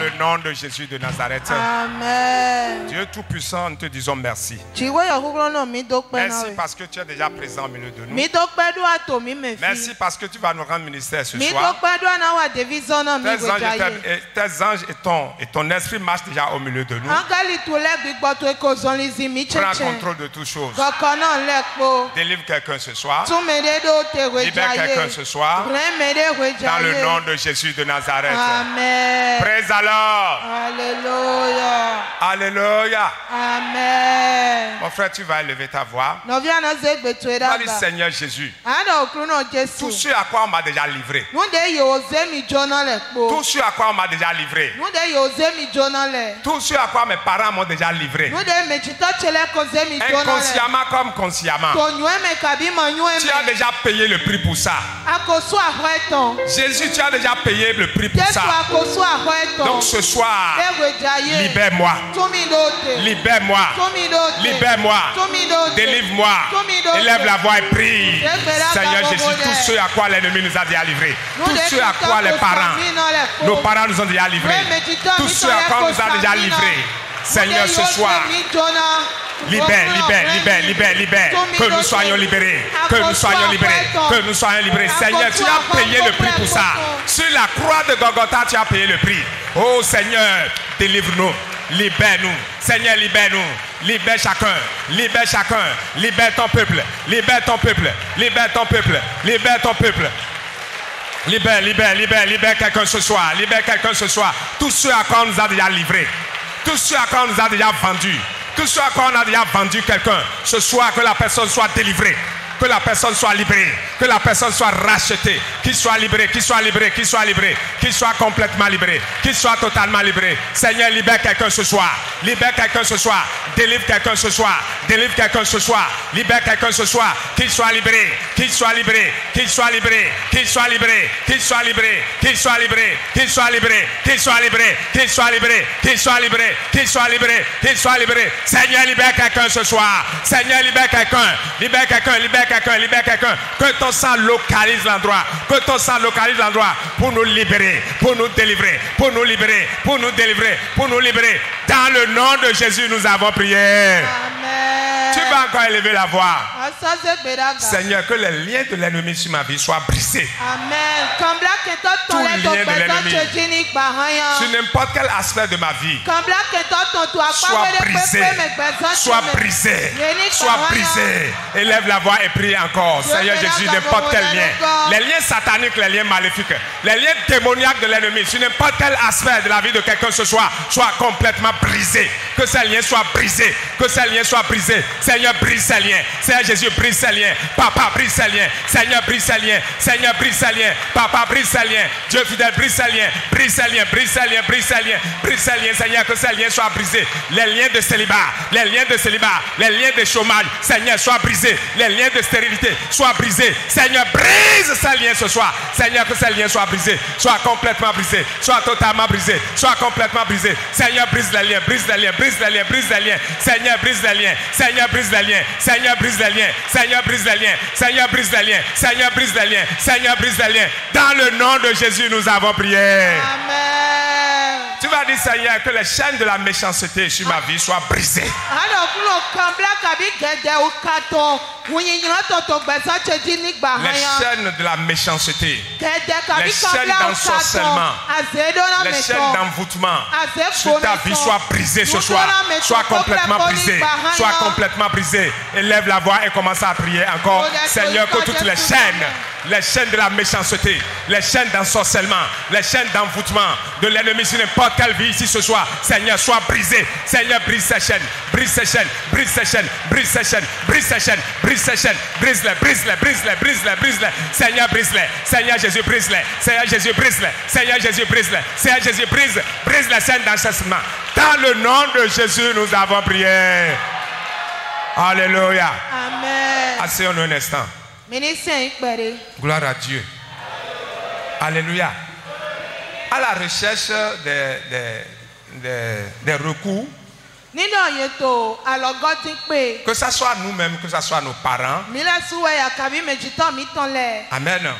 le nom de Jésus de Nazareth. Amen. Dieu Tout-Puissant, nous te disons merci. Merci parce que tu es déjà présent au milieu de nous. Merci parce que tu vas nous rendre ministère ce soir. Tes anges et ton esprit marchent déjà au milieu de nous. Prends contrôle de toutes choses. Délivre quelqu'un ce soir. Libère quelqu'un ce soir. Dans le nom de Jésus de Nazareth. Amen. Praise alors. Alléluia. Alléluia. Amen. Mon frère, tu vas élever ta voix. Tu vas dire Seigneur Jésus. Tout ce à quoi on m'a déjà livré. Tout ce à quoi on m'a déjà livré. Tout ce à quoi mes parents m'ont déjà livré. Inconsciemment comme consciemment. Tu as déjà payé le prix pour ça. Jésus, tu as déjà payé le prix pour ça. Donc ce soir, libère-moi. Libère-moi. Libère-moi. Délivre-moi. Élève la voix et prie. Seigneur Jésus, tout ce à quoi l'ennemi nous a déjà livré. Tout ce à quoi les parents, nos parents nous ont déjà livré. Tout ce à quoi on nous a déjà livré. Seigneur, ce soir, libère. Que nous soyons libérés. Que nous soyons libérés. Que nous soyons libérés. Seigneur, tu as payé le prix pour ça. Sur la croix de Golgotha, tu as payé le prix. Oh Seigneur, délivre-nous. Libère-nous. Seigneur, libère-nous. Libère chacun. Libère chacun. Libère ton peuple. Libère ton peuple. Libère ton peuple. Libère ton peuple. Libère quelqu'un ce soir. Libère quelqu'un ce soir. Tout ce à quoi on nous a déjà livré. Tout ce à quoi on nous a déjà vendu. Tout ce à quoi on a déjà vendu quelqu'un. Ce soir, que la personne soit délivrée. Que la personne soit libérée. Que la personne soit rachetée. Qu'il soit libéré, qu'il soit libéré, qu'il soit libéré. Qu'il soit complètement libéré. Qu'il soit totalement libéré. Seigneur, libère quelqu'un ce soir. Libère quelqu'un ce soir. Délivre quelqu'un ce soir. Délivre quelqu'un ce soir. Libère quelqu'un ce soir. Qu'il soit libéré. Qu'il soit libéré. Qu'il soit libéré. Qu'il soit libéré. Qu'il soit libéré. Qu'il soit libéré. Qu'il soit libéré. Qu'il soit libéré. Qu'il soit libéré. Qu'il soit libéré. Qu'il soit libéré. Qu'il soit libéré. Seigneur, libère quelqu'un ce soir. Seigneur, libère quelqu'un. Libère quelqu'un. Libère quelqu'un. Que ton sang localise l'endroit. Que ton sang localise l'endroit pour nous libérer, pour nous délivrer, pour nous libérer, pour nous délivrer, pour nous libérer. Dans le nom de Jésus, nous avons prié. Amen. Tu vas encore élever la voix. Seigneur, que les liens de l'ennemi sur ma vie soient brisés. Amen. Tous les liens de l'ennemi sur n'importe quel aspect de ma vie soient brisés. Soient brisés. Soient brisés. Élève la voix et prie encore. Seigneur Jésus, n'importe quel lien. Les liens sataniques, les liens maléfiques, les liens démoniaques de l'ennemi sur n'importe quel aspect de la vie de quelqu'un ce soir soient complètement brisés. Que ces liens soient brisés. Que ces liens soient brisés. Seigneur, brise ces liens. Seigneur Jésus, brise ces liens. Papa, brise ces liens. Seigneur, brise ces liens. Seigneur, brise ces liens. Papa, brise ces liens. Dieu fidèle, brise ces liens. Brise ces liens. Brise ces liens. Brise ces liens. Brise ces liens. Seigneur, que ces liens soient brisés. Les liens de célibat. Les liens de célibat. Les liens de chômage. Seigneur, soient brisés. Les liens de stérilité soient brisés. Seigneur, brise ces liens ce soir. Seigneur, que ces liens soient brisés. Soient complètement brisés. Soient totalement brisés. Soient complètement brisés. Seigneur, brise les liens. Brise les liens. Brise les liens. Brise les liens. Seigneur, brise les liens. Seigneur, brise les liens. Seigneur, brise les liens. Seigneur, brise les liens. Seigneur, brise les liens. Seigneur, brise les liens. Seigneur, brise les liens. Dans le nom de Jésus, nous avons prié. Amen. Tu vas dire, Seigneur, que les chaînes de la méchanceté sur ma vie soient brisées. Les chaînes de la méchanceté, les chaînes d'ensorcellement, les chaînes d'envoûtement sur ta vie soient brisées ce soir. Soient complètement brisées. Soient complètement brisées. Élève la voix et commence à prier encore. Seigneur, que toutes les chaînes de la méchanceté, les chaînes d'ensorcellement, les chaînes d'envoûtement de l'ennemi sur n'importe quelle vie ici ce soir, Seigneur, soient brisées. Seigneur, brise ces chaînes, brise ces chaînes, brise ces chaînes, brise ces chaînes, brise ces chaînes, brise ces chaînes, brise-les, brise-les, brise-les, brise-les, brise-les. Seigneur, brise-les. Seigneur Jésus, brise-les. Seigneur Jésus, brise-les. Seigneur Jésus, brise-les. Seigneur Jésus, brise les chaînes d'enchâssement. Dans le nom de Jésus, nous avons prié. Alléluia. Amen. Asseyons-nous un instant. Gloire à Dieu. Alléluia. À la recherche des recours, que ce soit nous-mêmes, que ce soit nos parents. Amen. Amen.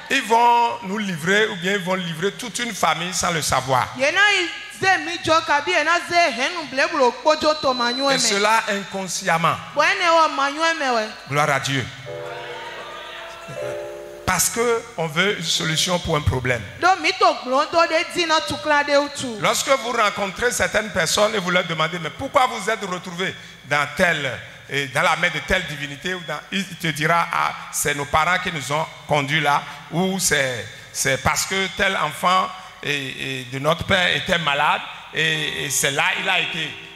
Ils vont nous livrer ou bien ils vont livrer toute une famille sans le savoir. Et cela inconsciemment. Gloire à Dieu. Parce qu'on veut une solution pour un problème. Lorsque vous rencontrez certaines personnes et vous leur demandez mais pourquoi vous êtes retrouvés dans la main de telle divinité, il te dira ah, c'est nos parents qui nous ont conduits là, ou c'est parce que tel enfant de notre père était malade et c'est là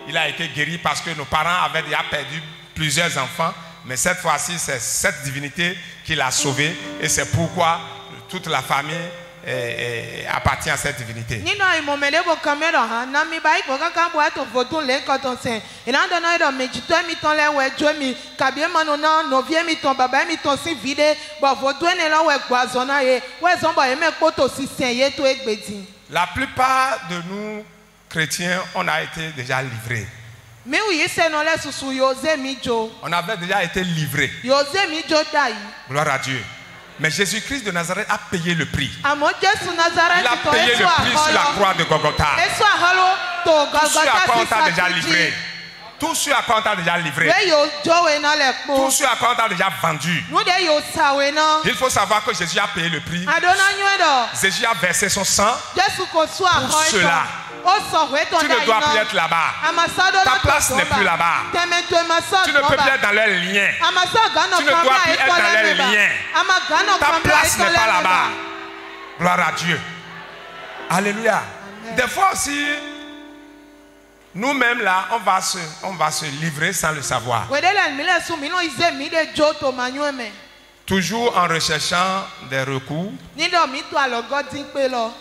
il a été guéri parce que nos parents avaient déjà perdu plusieurs enfants, mais cette fois-ci c'est cette divinité qui l'a sauvé et c'est pourquoi toute la famille appartient à cette divinité. La plupart de nous chrétiens, on a été déjà livrés. On avait déjà été livrés. Gloire à Dieu. Mais Jésus-Christ de Nazareth a payé le prix. Il a payé le prix sur la croix de Golgotha. Tout ce à quoi on t'a déjà livré. Tout ce à quoi on t'a déjà livré. Tout ce à quoi on t'a déjà vendu. Il faut savoir que Jésus a payé le prix. Jésus a versé son sang pour cela. Tu ne dois plus être là-bas. Ta place n'est plus là-bas. Tu ne peux plus être dans leurs liens. Tu ne dois plus être dans leurs liens. Ta place n'est pas là-bas. Gloire à Dieu. Alléluia. Des fois aussi, nous-mêmes là, on va se livrer sans le savoir. Toujours en recherchant des recours.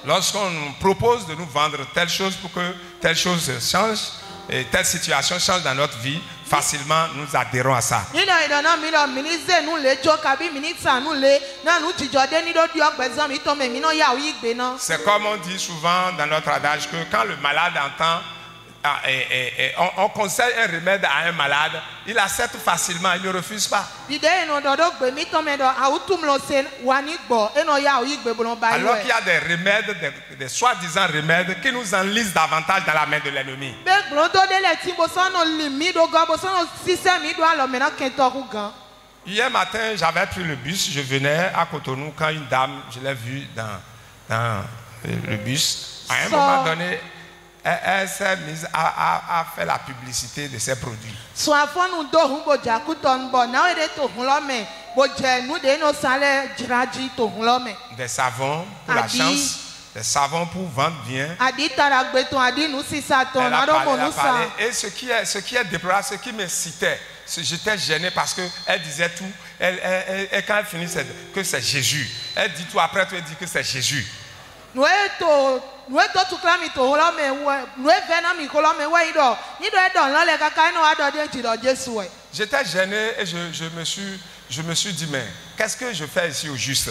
Lorsqu'on nous propose de nous vendre telle chose pour que telle chose change et telle situation change dans notre vie, facilement nous adhérons à ça. C'est comme on dit souvent dans notre adage que quand le malade entend on conseille un remède à un malade, il accepte facilement, il ne refuse pas. Alors qu'il y a des remèdes, des soi-disant remèdes qui nous enlisent davantage dans la main de l'ennemi. Hier matin, j'avais pris le bus, je venais à Cotonou quand une dame, je l'ai vue dans le bus. À un moment donné, elle s'est mise à faire la publicité de ses produits. Des savons pour la chance, des savons pour vendre bien. Elle a parlé. Et ce qui est déplorable, ce qui me citait, j'étais gêné parce qu'elle disait tout. Et quand elle finit, que c'est Jésus. Elle dit tout, après elle dit que c'est Jésus. J'étais gêné et je me suis dit mais qu'est-ce que je fais ici au juste?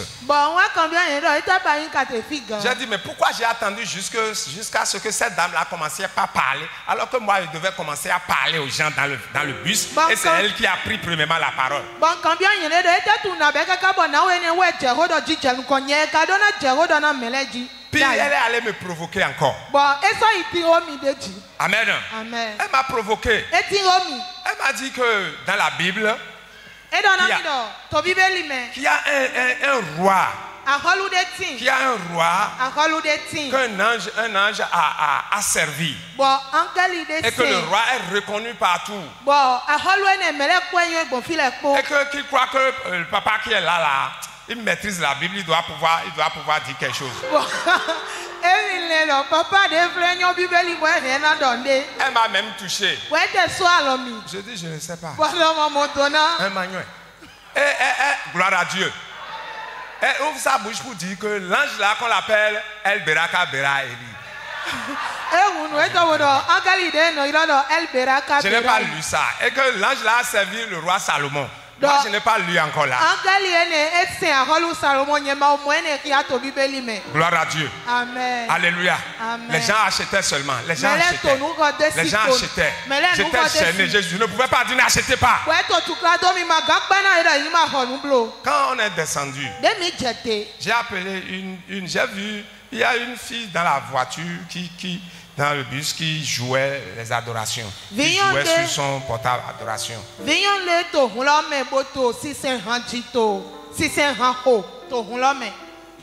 J'ai dit mais pourquoi j'ai attendu jusqu'à ce que cette dame-là commençait à parler alors que moi je devais commencer à parler aux gens dans le bus et c'est elle qui a pris premièrement la parole. Puis elle est allée me provoquer encore. Amen. Elle m'a provoqué. Elle m'a dit que dans la Bible, qu'il y a un roi. Qu'il y a un roi qu'un ange a servi. Et que le roi est reconnu partout. Et qu'il croit que le papa qui est là, il maîtrise la Bible, il doit pouvoir dire quelque chose. Elle m'a même touché. Je dis, je ne sais pas. Gloire à Dieu. Elle ouvre sa bouche pour dire que l'ange là qu'on l'appelle El Beraka Bera Eli. Je n'ai pas lu ça. Et que l'ange là a servi le roi Salomon. Moi, je n'ai pas lu encore là. Gloire à Dieu. Amen. Alléluia. Amen. Les gens achetaient seulement. Les gens achetaient. Les gens achetaient. J'étais gêné. Je ne pouvais pas dire n'achetez pas. Quand on est descendu, j'ai appelé j'ai vu, il y a une fille dans la voiture dans le bus qui jouait les adorations. Qui jouait sur son portable adoration.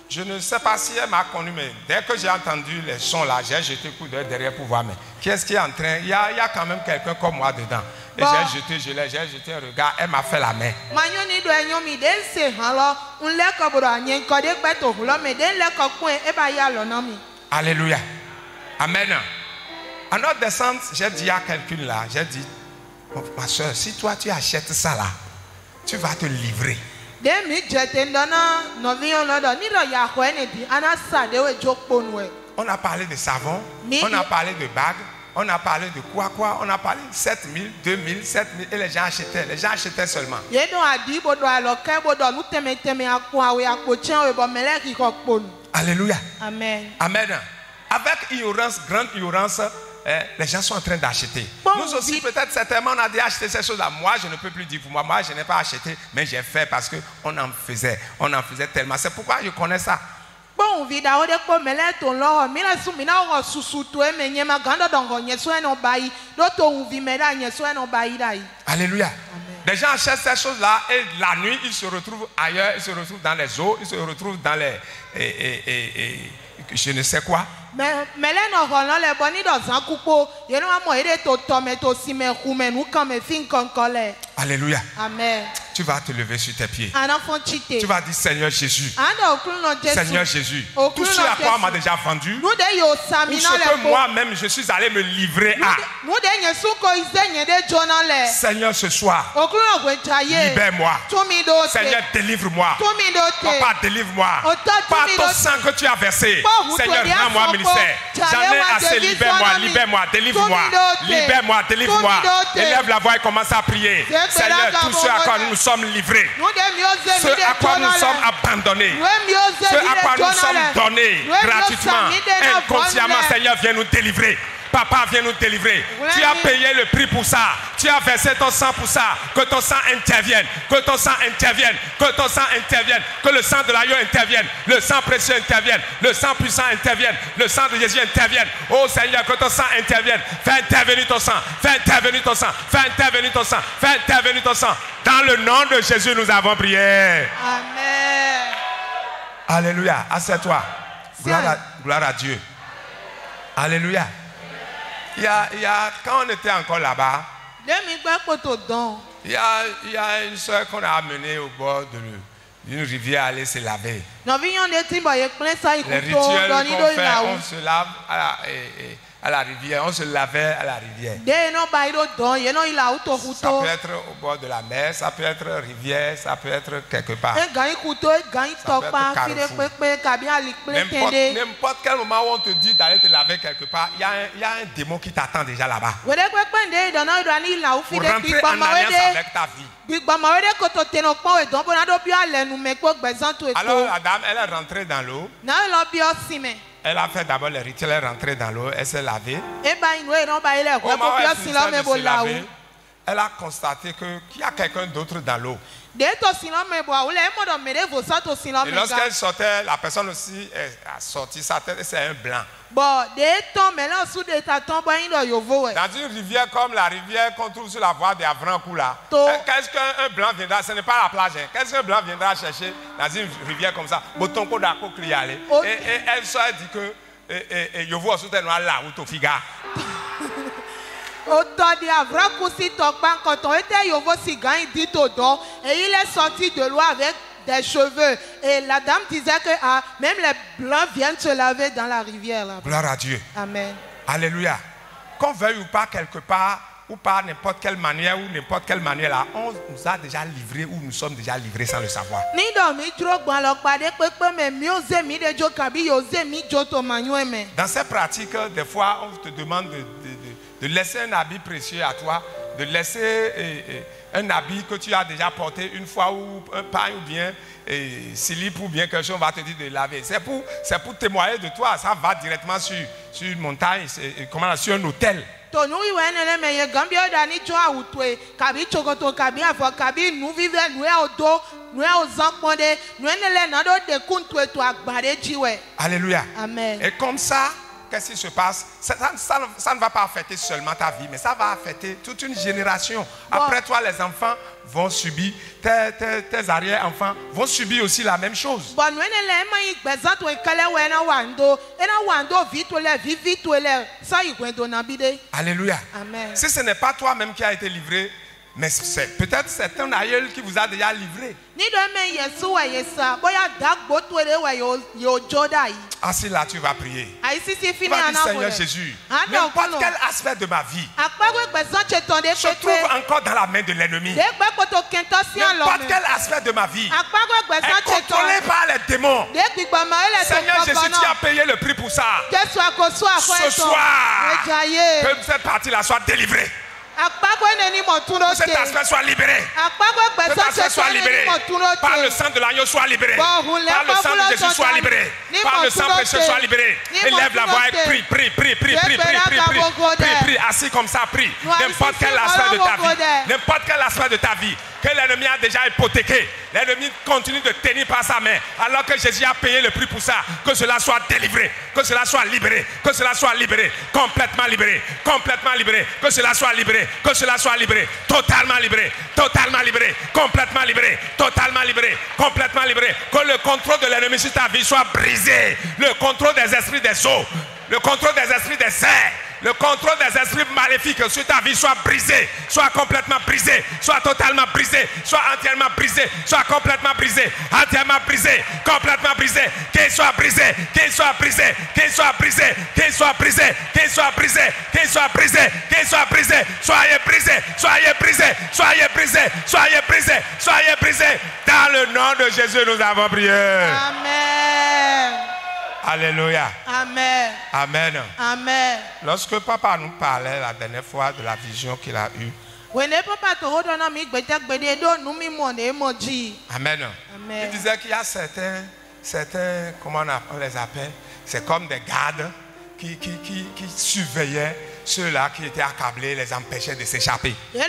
Je ne sais pas si elle m'a connu, mais dès que j'ai entendu les sons là, j'ai jeté coup d'œil derrière pour voir. Mais qu'est-ce qui est en train? Il y a quand même quelqu'un comme moi dedans. Et j'ai jeté un regard, elle m'a fait la main. Alléluia. Amen. À notre descente, j'ai dit à quelqu'un là, j'ai dit, ma soeur, si toi tu achètes ça là, tu vas te livrer. On a parlé de savon, on a parlé de bagues, on a parlé de quoi, on a parlé de 7 000, 2 000, 7 000 et les gens achetaient seulement. Alléluia. Amen. Amen. Avec ignorance, grande ignorance, les gens sont en train d'acheter. Nous aussi, peut-être, certainement, on a déjà acheté ces choses-là. Moi, je ne peux plus dire pour moi. Moi, je n'ai pas acheté, mais j'ai fait parce qu'on en faisait. On en faisait tellement. C'est pourquoi je connais ça. Alléluia. Les gens achètent ces choses-là et la nuit, ils se retrouvent ailleurs, ils se retrouvent dans les eaux, ils se retrouvent dans les... je ne sais quoi. Alléluia. Amen. Tu vas te lever sur tes pieds. Tu vas dire Seigneur Jésus. Seigneur Jésus. Tout ce à quoi on m'a déjà vendu. Ou ce que moi-même je suis allé me livrer à. Seigneur, ce soir, libère-moi. Seigneur, délivre-moi. Papa, délivre-moi. Par ton sang que tu as versé. Seigneur, rends-moi ministère. J'en ai assez. Libère-moi, libère-moi, délivre-moi. Libère-moi, délivre-moi. Élève la voix et commence à prier. Seigneur, tout ce à quoi nous nous sommes livrés, ce à quoi nous sommes abandonnés, ce à quoi nous sommes donnés gratuitement, inconsciemment, Seigneur, viens nous délivrer. Papa, viens nous délivrer. Tu as payé le prix pour ça. Tu as versé ton sang pour ça. Que ton sang intervienne. Que ton sang intervienne. Que ton sang intervienne. Que le sang de l'agneau intervienne. Le sang précieux intervienne. Le sang puissant intervienne. Le sang de Jésus intervienne. Oh Seigneur, que ton sang intervienne. Fais intervenir ton sang. Fais intervenir ton sang. Fais intervenir ton sang. Fais intervenir ton sang. Dans le nom de Jésus, nous avons prié. Amen. Alléluia. Assieds-toi. Gloire à Dieu. Alléluia. Il y a, quand on était encore là-bas, il y a une soeur qu'on a amenée au bord d'une rivière à aller se laver. Les rituels qu'on fait, on se lave à la rivière, on se lavait à la rivière. Ça peut être au bord de la mer, ça peut être rivière, ça peut être quelque part. Ça peut être carrefour. N'importe quel moment où on te dit d'aller te laver quelque part, il y a un démon qui t'attend déjà là-bas. Pour rentrer en alliance avec ta vie. Alors la dame, elle est rentrée dans l'eau. Elle a fait d'abord les rituels, elle est rentrée dans l'eau, elle s'est lavée. Au moment où elle finissait de se laver, elle a constaté qu'il y a quelqu'un d'autre dans l'eau. Et lorsqu'elle sortait, la personne aussi a sorti sa tête et c'est un blanc. Dans une rivière comme la rivière qu'on trouve sur la voie d'Avrancourt là, qu'est-ce qu'un blanc viendra, ce n'est pas la plage, hein. Qu'est-ce qu'un blanc viendra chercher dans une rivière comme ça? Et elle se dit que Yovo a soutenu là où tu figas. Et il est sorti de l'eau avec des cheveux. Et la dame disait que même les blancs viennent se laver dans la rivière. Là. Gloire à Dieu. Amen. Alléluia. Qu'on veuille ou pas quelque part, ou par n'importe quelle manière, ou n'importe quelle manière là, on nous a déjà livrés ou nous sommes déjà livrés sans le savoir. Dans ces pratiques, des fois, on te demande de laisser un habit précieux à toi, de laisser un habit que tu as déjà porté une fois ou un pain ou bien slip ou bien quelque chose, on va te dire de laver. C'est pour témoigner de toi. Ça va directement sur une montagne, sur un hôtel. Alléluia. Amen. Et comme ça, qu'est-ce qui se passe? Ça ne va pas affecter seulement ta vie, mais ça va affecter toute une génération. Après toi, les enfants vont subir, tes arrière-enfants vont subir aussi la même chose. Alléluia. Amen. Si ce n'est pas toi-même qui a été livré, mais peut-être c'est un aïeul qui vous a déjà livré. Assis là, tu vas prier. Tu vas dire, Seigneur Jésus, n'importe quel aspect de ma vie se trouve encore dans la main de l'ennemi. N'importe quel aspect de ma vie est contrôlé par les démons. Seigneur Jésus, tu as payé le prix pour ça. Ce soir, que cette partie-là soit délivrée. Que cet aspect soit libéré. Que cet aspect soit libéré. Par le sang de l'agneau soit libéré. Par le sang de Jésus soit libéré. Par le sang précieux soit libéré. Élève la voix et prie. Assis comme ça, prie. N'importe quel aspect de ta vie. N'importe quel aspect de ta vie que l'ennemi a déjà hypothéqué. L'ennemi continue de tenir par sa main alors que Jésus a payé le prix pour ça. Que cela soit délivré. Que cela soit libéré. Que cela soit libéré. Complètement libéré. Complètement libéré. Que cela soit libéré. Que cela soit libéré, totalement libéré, totalement libéré, complètement libéré, totalement libéré, complètement libéré. Que le contrôle de l'ennemi sur ta vie soit brisé. Le contrôle des esprits des eaux, le contrôle des esprits des airs, le contrôle des esprits maléfiques sur ta vie soit brisé, soit complètement brisé, soit totalement brisé, soit entièrement brisé, soit complètement brisé, entièrement brisé, complètement brisé, qu'il soit brisé, qu'il soit brisé, qu'il soit brisé, qu'il soit brisé, qu'il soit brisé, qu'il soit brisé, qu'il soit brisé, soyez brisé, soyez brisé, soyez brisé, soyez brisé, soyez brisé. Dans le nom de Jésus, nous avons prié. Amen. Alléluia. Amen. Amen. Amen. Lorsque papa nous parlait la dernière fois de la vision qu'il a eue. Amen. Il disait qu'il y a certains, comment on les appelle, c'est comme des gardes qui surveillaient ceux-là qui étaient accablés, les empêchaient de s'échapper. C'est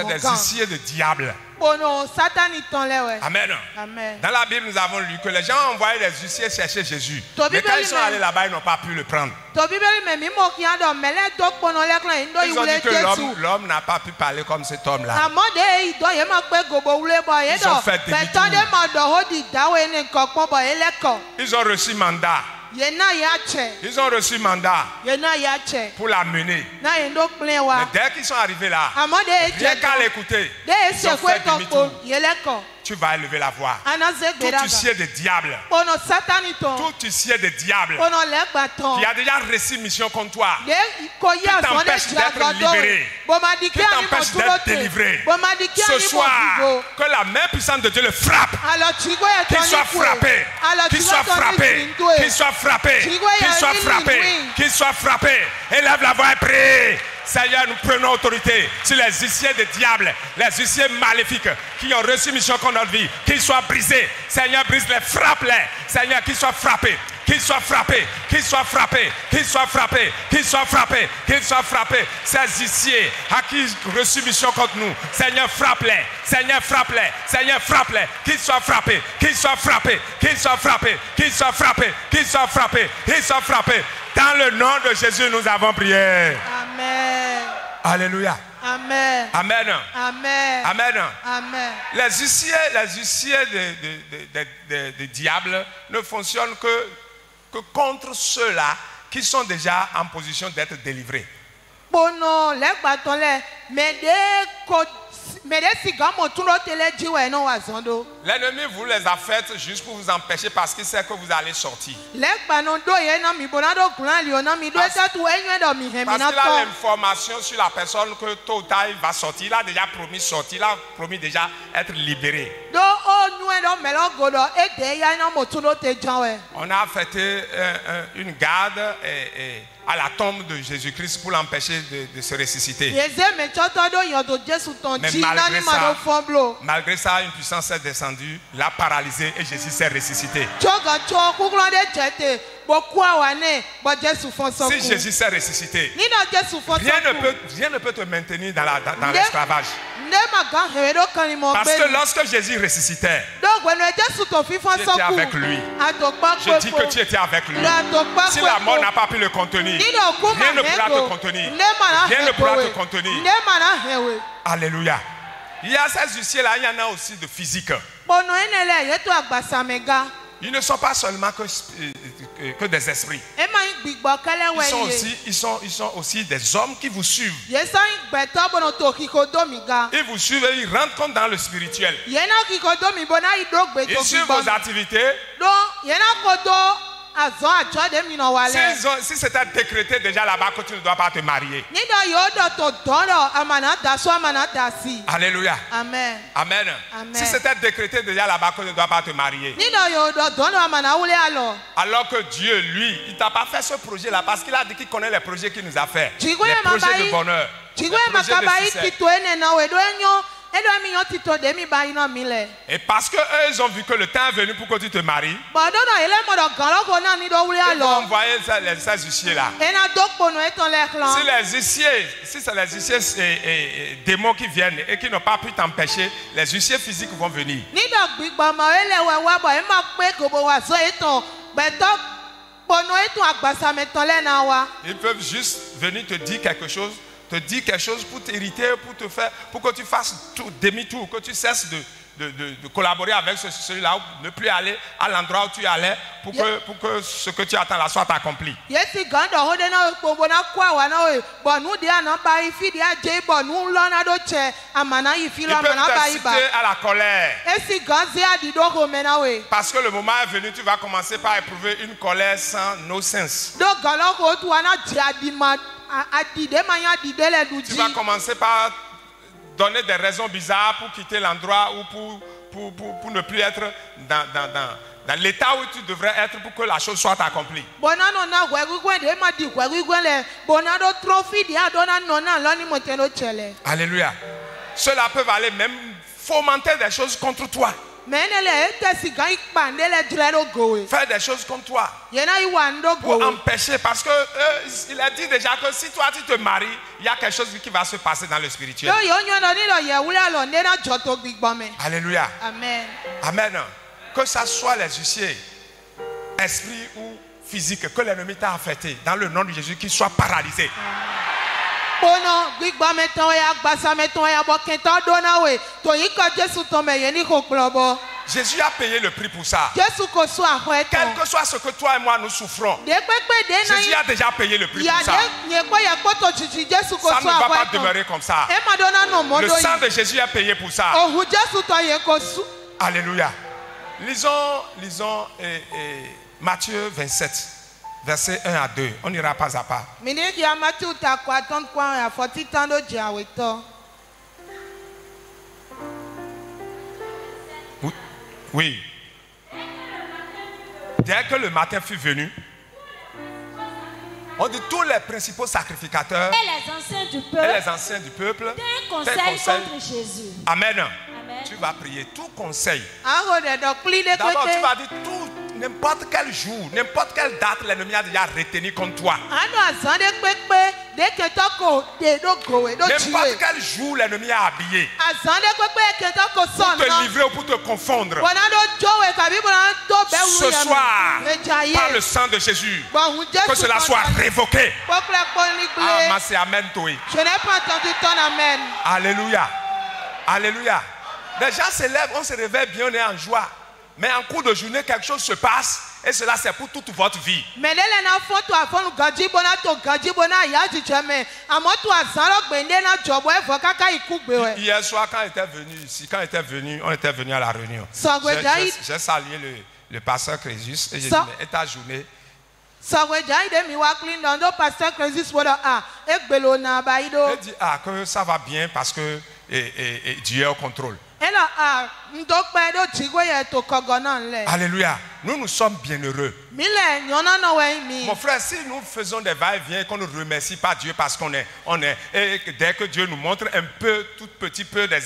des huissiers de diable. Amen. Amen. Dans la Bible, nous avons lu que les gens ont envoyé les huissiers chercher Jésus. Mais quand ils sont allés là-bas, ils n'ont pas pu le prendre. Ils ont dit que l'homme n'a pas pu parler comme cet homme-là. Ils ont fait demi-tour. Ils ont reçu mandat. Ils ont reçu mandat pour la mener. Mais dès qu'ils sont arrivés là, rien qu'à l'écouter, ils ont fait demi-tour. Tu vas élever la voix. Tout huissier de diable. Tout huissier de diable qui a déjà reçu mission contre toi, qui t'empêche d'être libéré, qui t'empêche d'être délivré. Ce soir, que la main puissante de Dieu le frappe. Qu'il soit frappé. Qu'il soit frappé. Qu'il soit frappé. Qu'il soit frappé. Qu'il soit frappé. Élève la voix et prie. Seigneur, nous prenons autorité sur les huissiers des diables, les huissiers maléfiques qui ont reçu mission contre notre vie, qu'ils soient brisés. Seigneur, brise-les, frappe-les. Seigneur, qu'ils soient frappés, qu'ils soient frappés, qu'ils soient frappés, qu'ils soient frappés, qu'ils soient frappés, qu'ils soient frappés. Ces huissiers à qui reçu mission contre nous, Seigneur, frappe-les. Seigneur, frappe-les. Seigneur, frappe-les. Qu'ils soient frappés, qu'ils soient frappés, qu'ils soient frappés, qu'ils soient frappés, qu'ils soient frappés, qu'ils soient frappés. Dans le nom de Jésus, nous avons prié. Amen. Alléluia. Amen. Amen. Amen. Amen. Amen. Les huissiers des diables ne fonctionnent que contre ceux-là qui sont déjà en position d'être délivrés. L'ennemi vous les a faites juste pour vous empêcher parce qu'il sait que vous allez sortir. Parce qu'il a l'information sur la personne que tôt ou tard il va sortir. Il a déjà promis sortir. Il a promis déjà être libéré. On a fêté une garde à la tombe de Jésus-Christ pour l'empêcher de se ressusciter. Mais malgré ça, une puissance est descendue, l'a paralysé et Jésus s'est ressuscité. Si Jésus s'est ressuscité, rien ne peut te maintenir dans l'esclavage. Parce que lorsque Jésus ressuscitait, tu étais avec lui. Je dis que tu étais avec lui. Si la mort n'a pas pu le contenir, rien ne pourra te contenir. Rien ne pourra te contenir. Alléluia. Il y a ces huissiers là, il y en a aussi de physique. Ils ne sont pas seulement que des esprits. Ils sont aussi des hommes qui vous suivent. Ils vous suivent et ils rentrent comme dans le spirituel. Ils suivent vos activités. Si c'était décrété déjà là-bas que tu ne dois pas te marier. Alléluia. Amen. Amen. Si c'était décrété déjà là-bas que tu ne dois pas te marier. Alors que Dieu, lui, il ne t'a pas fait ce projet-là parce qu'il a dit qu'il connaît les projets qu'il nous a fait. Les projets de bonheur. Les projets de succès. Et parce qu'eux, ils ont vu que le temps est venu pour que tu te maries, ils vont envoyer ces huissiers là. Si c'est les huissiers démons qui viennent et qui n'ont pas pu t'empêcher, les huissiers physiques vont venir. Ils peuvent juste venir te dire quelque chose pour t'irriter, pour que tu fasses demi-tour, que tu cesses de collaborer avec celui-là, ne plus aller à l'endroit où tu allais pour que ce que tu attends là soit accompli. Il peut t'inciter à la colère. Parce que le moment est venu, tu vas commencer par éprouver une colère sans no sens. Tu vas commencer par donner des raisons bizarres pour quitter l'endroit ou pour ne plus être dans l'état où tu devrais être pour que la chose soit accomplie. Alléluia. Ceux-là peuvent aller même fomenter des choses contre toi. Faire des choses contre toi pour empêcher, parce que il a dit déjà que si toi tu te maries, il y a quelque chose qui va se passer dans le spirituel. Alléluia. Amen. Amen. Que ça soit les huissiers, esprits ou physiques, que l'ennemi t'a affecté, dans le nom de Jésus, qu'ils soient paralysés. Jésus a payé le prix pour ça. Quel que soit ce que toi et moi nous souffrons, Jésus a déjà payé le prix pour ça. Ça ne va pas demeurer comme ça. Le sang de Jésus a payé pour ça. Alléluia. Lisons Matthieu 27. Versets 1 à 2. On n'ira pas à pas. Oui. Dès que le matin fut venu, on dit tous les principaux sacrificateurs et les anciens du peuple conseil contre Jésus. Amen. Tu vas prier tout conseil. D'abord, tu vas dire tout. N'importe quel jour, n'importe quelle date, l'ennemi a déjà retenu contre toi. N'importe quel jour, l'ennemi a habillé pour te livrer ou pour te confondre. Ce soir, par le sang de Jésus, que cela soit révoqué. Ah, c'est amen, toi. Je n'ai pas entendu ton amen. Alléluia. Alléluia. Les gens se lèvent, on se réveille bien, on est en joie. Mais en cours de journée, quelque chose se passe et cela c'est pour toute votre vie. Hier soir, quand on était venu à la réunion, j'ai salué le pasteur Crésus et j'ai dit, mais ta journée. Il dit, que ça va bien parce que Dieu est au contrôle. Alléluia. Nous sommes bienheureux. Mon frère, si nous faisons des va-et-vient et qu'on ne remercie pas Dieu parce qu'on est, et dès que Dieu nous montre un peu, tout petit peu de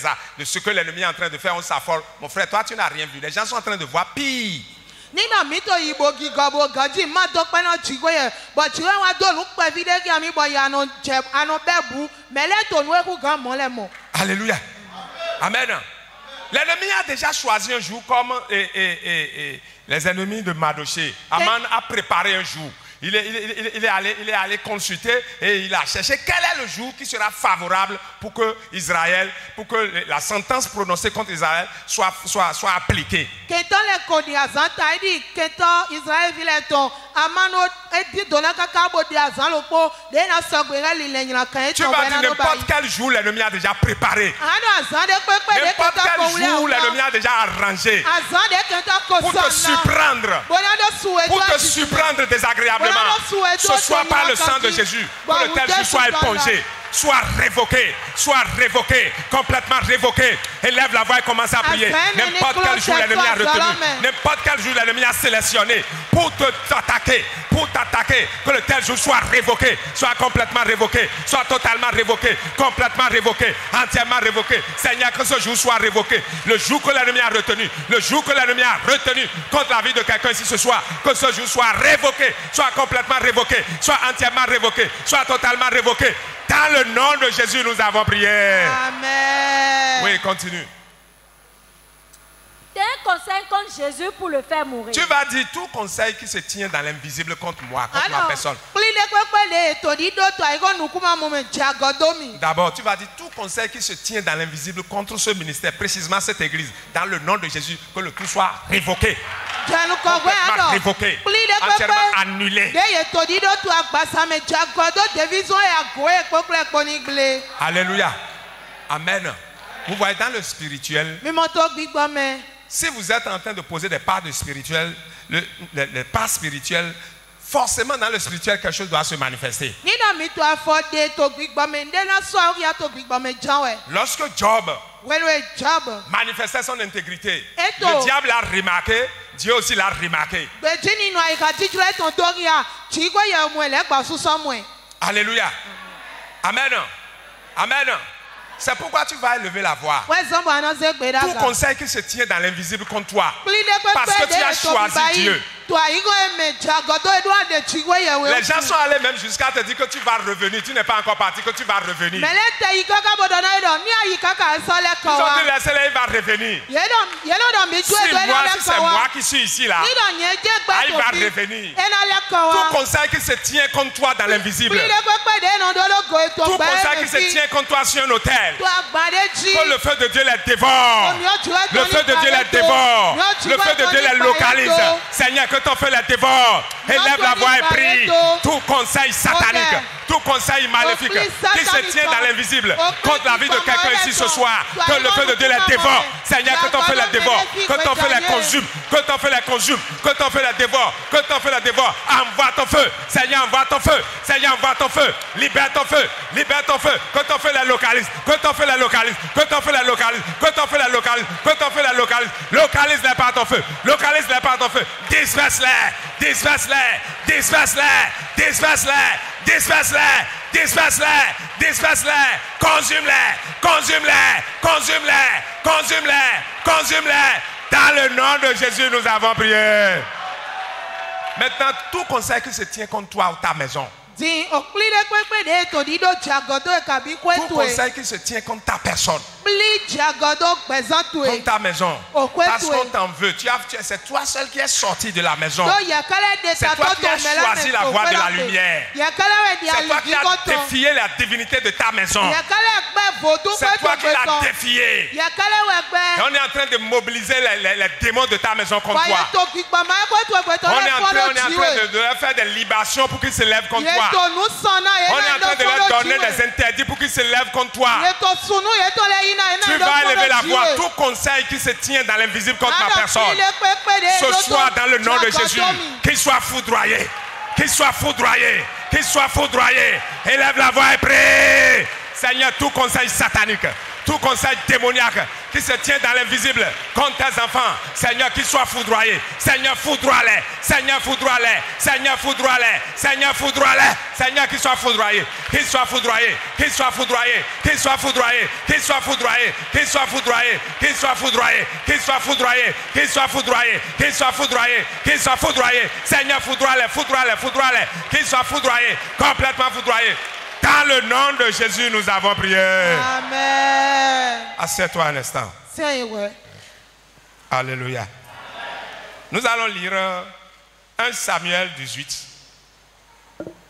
ce que l'ennemi est en train de faire, on s'affole. Mon frère, toi, tu n'as rien vu. Les gens sont en train de voir pire. Alléluia. Amen. L'ennemi a déjà choisi un jour comme les ennemis de Mardochée. Aman a préparé un jour. Il est allé consulter et il a cherché quel est le jour qui sera favorable pour que Israël, pour que la sentence prononcée contre Israël soit appliquée. Tu vas dire n'importe quel jour l'ennemi a déjà préparé. N'importe quel jour l'ennemi a déjà arrangé pour te surprendre. Pour te surprendre désagréablement. Ce soit par le sang de Jésus, que le tel jour soit épongé, soit révoqué, complètement révoqué. Élève la voix et commence à prier. N'importe quel jour l'ennemi a retenu, n'importe quel jour l'ennemi a sélectionné pour t'attaquer, que le tel jour soit révoqué, soit complètement révoqué, soit totalement révoqué, complètement révoqué, entièrement révoqué. Seigneur, que ce jour soit révoqué. Le jour que l'ennemi a retenu, contre la vie de quelqu'un ici ce soir, que ce jour soit révoqué, soit complètement révoqué, soit entièrement révoqué, soit totalement révoqué. Dans le nom de Jésus, nous avons prié. Amen. Oui, continue. T'as un conseil contre Jésus pour le faire mourir. Tu vas dire tout conseil qui se tient dans l'invisible contre moi, contre ma personne. D'abord, tu vas dire tout conseil qui se tient dans l'invisible contre ce ministère, précisément cette église. Dans le nom de Jésus, que le tout soit révoqué. Complètement révoqué, entièrement annulé. Alléluia. Amen. Vous voyez, dans le spirituel, si vous êtes en train de poser des parts de spirituel, les parts spirituelles, forcément dans le spirituel, quelque chose doit se manifester. Lorsque Job manifestait son intégrité, le diable l'a remarqué, Dieu aussi l'a remarqué. Alléluia. Amen. Amen. C'est pourquoi tu vas élever la voix. Tout conseil qui se tient dans l'invisible contre toi, parce que tu as choisi Dieu. Les gens sont allés même jusqu'à te dire que tu vas revenir. Tu n'es pas encore parti, que tu vas revenir. Ils ont dit laissez-le, il va revenir. Si c'est moi qui suis ici là, il va revenir. Tout conseil qui se tient contre toi dans l'invisible, tout conseil qui se tient contre toi sur un autel, que le feu de Dieu les dévore. Le feu de Dieu les dévore. Le feu de Dieu les localise. Seigneur, que ton feu les dévore. Élève la voix et prie. Tout conseil satanique, tout conseil maléfique qui se tient dans l'invisible contre la vie de quelqu'un ici ce soir, que le feu de Dieu les dévore. Seigneur, que ton feu les dévore, que ton feu les consume, que ton feu les consume, que ton feu les dévore, que ton feu les dévore. Envoie ton feu, Seigneur, envoie ton feu, Seigneur, envoie ton feu, libère ton feu, que ton feu les localise, que ton feu les localise, que ton feu les localise, que ton feu les localise, que ton feu les localise, localise-les par ton feu, localise-les par ton feu, disperse-les, disperse-les, disperse-les, disperse-les, disperse-les, disperse-les, disperse-les, consume-les, consume-les, consume-les, consume-les, consume-les. Dans le nom de Jésus, nous avons prié. Maintenant, tout conseil qui se tient contre toi ou ta maison, tout conseil qui se tient contre ta personne, contre ta maison, parce qu'on t'en veut, c'est toi seul qui es sorti de la maison, c'est toi qui as choisi la voie de la lumière, c'est toi qui as défié la divinité de ta maison, c'est toi qui l'as défié. Et on est en train de mobiliser les démons de ta maison contre toi. On est en train de leur faire des libations pour qu'ils se lèvent contre toi. On est en train de leur donner des interdits pour qu'ils se lèvent contre toi. Tu vas élever la voix. Tout conseil qui se tient dans l'invisible contre ma personne, ce soir dans le nom de Jésus, qu'il soit foudroyé, qu'il soit foudroyé, qu'il soit foudroyé. Élève la voix et prie. Seigneur, tout conseil satanique, tout conseil démoniaque qui se tient dans l'invisible contre tes enfants, Seigneur, qu'ils soient foudroyés. Seigneur, foudroie-les. Seigneur, foudroie-les. Seigneur, foudroie-les. Seigneur, foudroie-les. Seigneur, qu'ils soient foudroyés. Qu'ils soient foudroyés. Qu'ils soient foudroyés. Qu'ils soient foudroyés. Qu'ils soient foudroyés. Qu'ils soient foudroyés. Qu'ils soient foudroyés. Qu'ils soient foudroyés. Qu'ils soient foudroyés. Qu'ils soient foudroyés. Qu'ils soient foudroyés. Seigneur, foudroie-les. Foudroie-les. Foudroie-les. Qu'ils soient foudroyés. Complètement foudroyés. Dans le nom de Jésus, nous avons prié. Amen. Assieds-toi un instant. Alléluia. Nous allons lire 1 Samuel 18.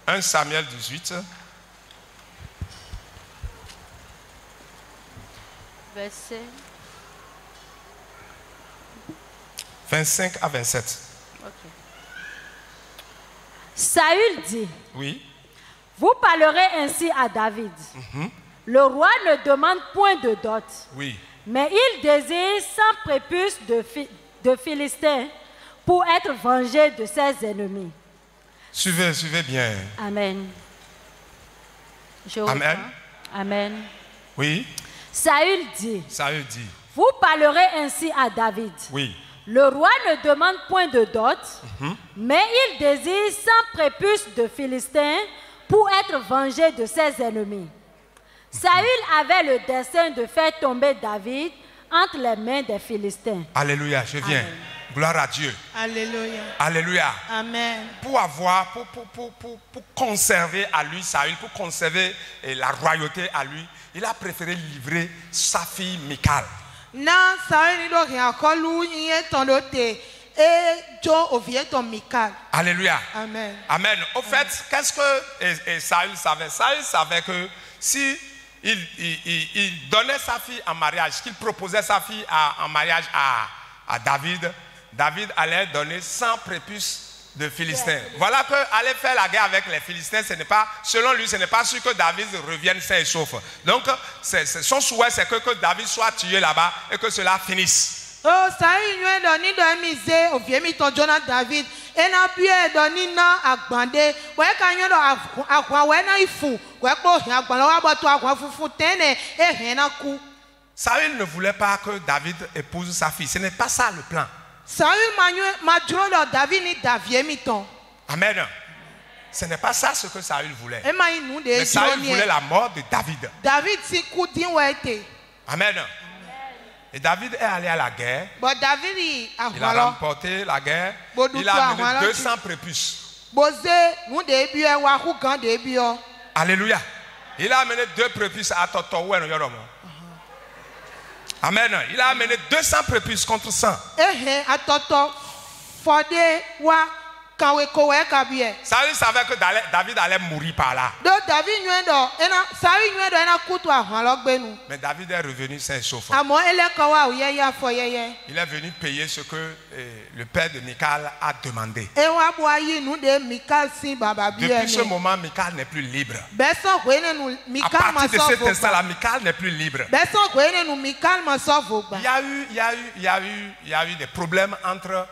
1 Samuel 18. Verset 25 à 27. Okay. Saül dit. Oui. Vous parlerez ainsi à David. Le roi ne demande point de dot. Oui. Mais il désire 100 prépuces de Philistins pour être vengé de ses ennemis. Suivez bien. Amen. Amen. Amen. Oui. Saül dit. Vous parlerez ainsi à David. Oui. Le roi ne demande point de dot, mais il désire 100 prépuces de Philistins pour être vengé de ses ennemis. Saül avait le dessein de faire tomber David entre les mains des Philistins. Alléluia, je viens. Amen. Gloire à Dieu. Alléluia. Alléluia. Amen. Pour conserver à lui Saül, pour conserver la royauté à lui, il a préféré livrer sa fille Michal. Alléluia. Amen. Amen. Au fait, qu'est-ce que Saül savait? Saül savait que si il donnait sa fille en mariage, qu'il proposait sa fille en mariage à David, David allait donner 100 prépuces de Philistins. Voilà qu'aller faire la guerre avec les Philistins, selon lui, ce n'est pas sûr que David revienne sain et sauf. Donc, son souhait, c'est que David soit tué là-bas et que cela finisse. David. Saül ne voulait pas que David épouse sa fille. Ce n'est pas ça le plan. Amen. Ce n'est pas ça ce que Saül voulait. Mais Saül voulait la mort de David. Amen. Et David est allé à la guerre. Il a remporté la guerre. Il a amené 200 prépuces. Alléluia. Il a amené 2 prépuces à Toto. Amen. Il a amené 200 prépuces contre 100. Saül savait que David allait mourir par là. Mais David est revenu sain et sauf. Il est venu payer ce que le père de Michal a demandé. Depuis ce moment, Michal n'est plus libre. À partir de cet instant-là, Michal n'est plus libre. Il y a eu des problèmes entre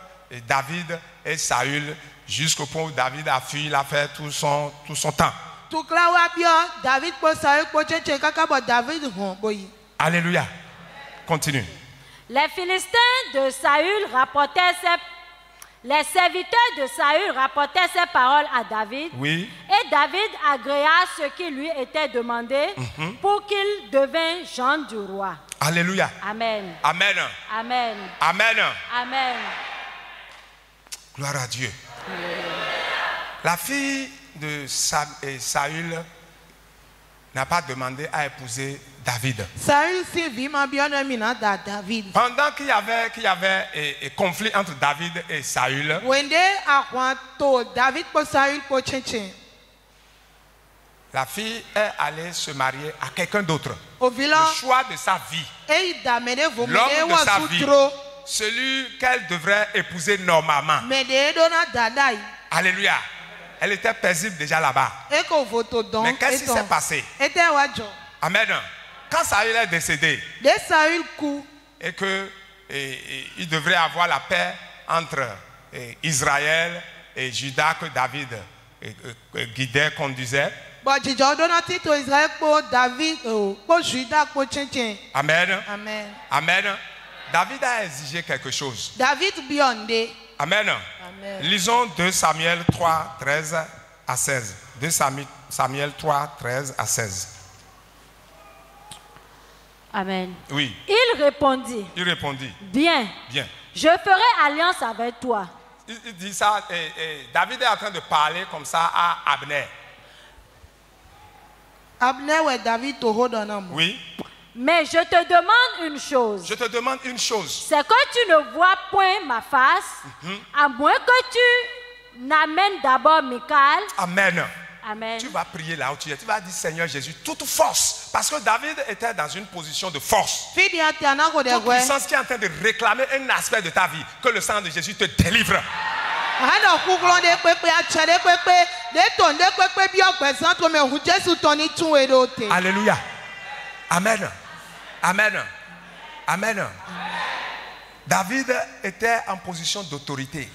David et Saül. Jusqu'au point où David a fui, il a fait tout son temps. Alléluia. Continue. Les Philistins de Saül les serviteurs de Saül rapportaient ces paroles à David. Oui. Et David agréa ce qui lui était demandé pour qu'il devînt gendre du roi. Alléluia. Amen. Amen. Amen. Amen. Amen. Gloire à Dieu. La fille de Saül n'a pas demandé à épouser David. Pendant qu'il y avait un conflit entre David et Saül, la fille est allée se marier à quelqu'un d'autre. Le choix de sa vie, l'homme de sa vie, celui qu'elle devrait épouser normalement. Alléluia. Elle était paisible déjà là-bas. Mais qu'est-ce qui s'est passé? Amen. Quand Saül est décédé et qu'il devrait avoir la paix entre Israël et Juda que David guidait, conduisait, Amen. Amen. Amen. David a exigé quelque chose. Amen. Amen. Lisons 2 Samuel 3, 13 à 16. 2 Samuel 3, 13 à 16. Amen. Oui. Il répondit. Bien. Je ferai alliance avec toi. Il dit ça, David est en train de parler comme ça à Abner. Oui. Mais je te demande une chose. C'est que tu ne vois point ma face, à moins que tu n'amènes d'abord Michal. Amen. Amen. Tu vas prier là où tu es. Tu vas dire Seigneur Jésus, toute force. Parce que David était dans une position de force. Toute puissance qui est en train de réclamer un aspect de ta vie. Que le sang de Jésus te délivre. Alléluia. Amen. Amen. Amen. David était en position d'autorité.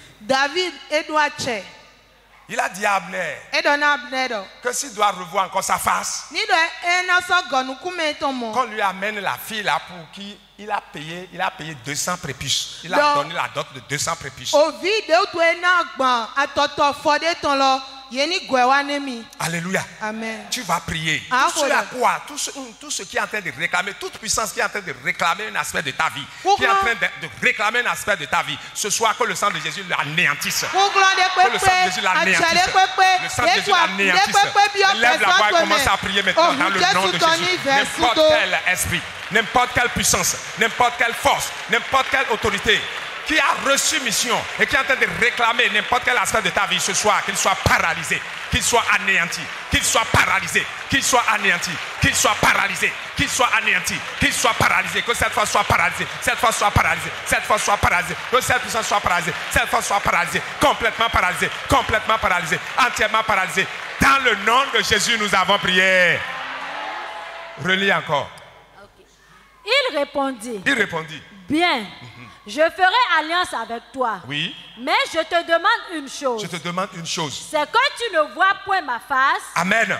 Il a dit à Abner que s'il doit revoir encore sa face, qu'on lui amène la fille là pour qui il a payé 200 prépuces. Il a donné la dot de 200 prépuces. Alléluia. Amen. Tu vas prier. Tout ce qui est en train de réclamer, toute puissance qui est en train de réclamer un aspect de ta vie, qui est en train de réclamer un aspect de ta vie, ce soir que le sang de Jésus l'anéantisse. Que le sang de Jésus l'anéantisse. Le sang de Jésus l'anéantisse. Lève la voix et commence à prier maintenant dans le nom de Jésus. N'importe quel esprit, n'importe quelle puissance, n'importe quelle force, n'importe quelle autorité qui a reçu mission et qui est en train de réclamer n'importe quel aspect de ta vie ce soir, qu'il soit paralysé, qu'il soit anéanti, qu'il soit paralysé, qu'il soit anéanti, qu'il soit paralysé, qu'il soit anéanti, qu'il soit paralysé, que cette fois soit paralysé, cette fois soit paralysé, cette fois soit paralysé, que cette puissance soit paralysée, cette fois soit paralysée, complètement paralysé, entièrement paralysé. Dans le nom de Jésus, nous avons prié. Relis encore. Il répondit. Bien. Je ferai alliance avec toi. Oui. Mais je te demande une chose. C'est que tu ne vois point ma face. Amen.